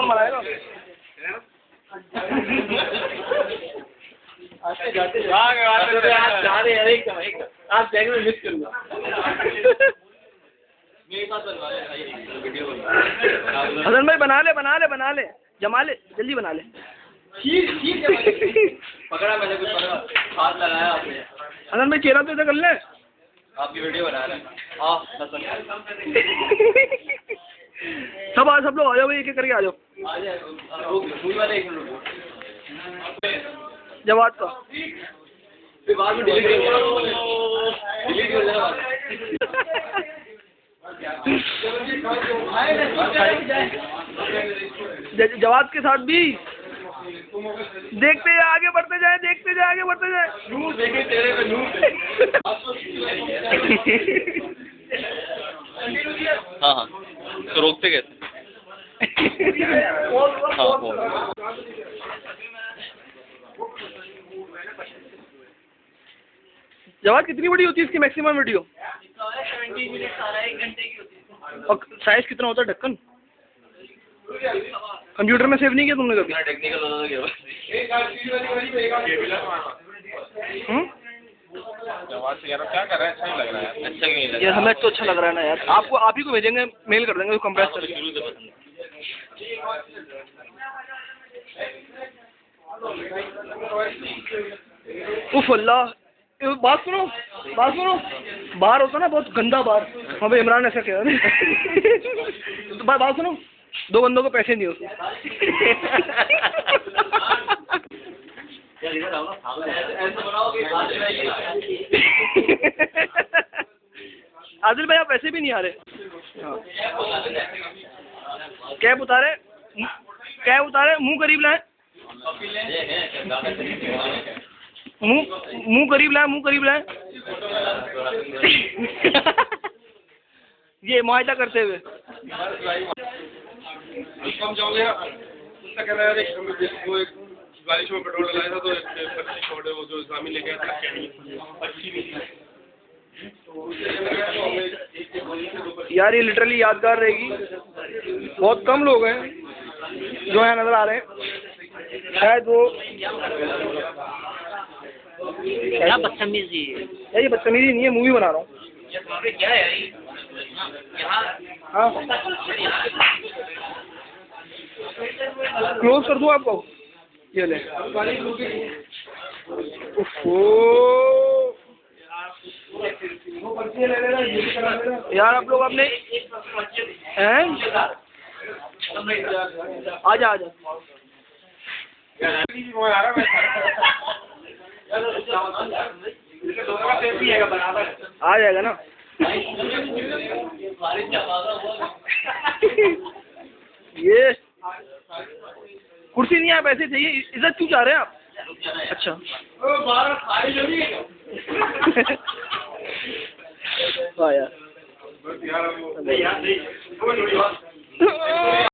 कौन बनाएगा? आप जाएंगे मिस करूँगा। हसन भाई बना ले, जमा ले, जल्दी बना ले। पकड़ा मैंने, कुछ पकड़ा, हाथ लगाया आपने। हसन भाई चेहरा तो ऐसा कर ले। आपकी वीडियो बना रहे हैं। हाँ सब लोग आ जाओ भाई, एक एक करके आ जाओ। जवाब का बाद में डिलीट कर जवाब के साथ भी देखते जाए, आगे बढ़ते जाए, आगे बढ़ते जाए। नूर देखे तेरे में नूर। हाँ तो रोकते कैसे? हाँ जवाब कितनी बड़ी होती है इसकी मैक्सिमम वीडियो? 70 मिनट आ रहा है, 1 घंटे की होती है। और साइज कितना होता है ढक्कन? कंप्यूटर में सेव नहीं किया तुमने कभी? टेक्निकल होता क्या? क्या कर रहा है? अच्छा नहीं लग रहा है। अच्छा नहीं लग रहा यार हमें तो अच्छा लग रहा है ना यार। आपको आप ही को भेजेंगे, मेल कर देंगे कंप्रेस करके। उफ अल्लाह, बात सुनो, बाहर होता ना बहुत गंदा बाहर। हाँ भाई इमरान ऐसा कह रहा है। तो बात सुनो, 2 बंदों को पैसे नहीं होते। आदिल भाई आप वैसे भी नहीं आ रहे। कैब उतारे, मुंह करीब लाए, मुंह करीब लाए। ये मुआयदा करते हुए कम जाओगे कह रहा है वो एक बारिश में पेट्रोल डलाया था तो छोड़े वो जो इस्लामी लेके आया था यार, ये लिटरली यादगार रहेगी। बहुत कम लोग हैं जो यहाँ नजर आ रहे हैं, शायद वो क्या बदतमीजी है? ये बदतमीजी नहीं है, मूवी बना रहा हूँ। क्या है हाँ क्लोज कर दूँ आपको? ये ले। यार आप लोग अपने हैं, आजा आ जाएगा ना। ये कुर्सी नहीं, आप ऐसे चाहिए? इज्जत क्यों चाह रहे हैं आप? अच्छा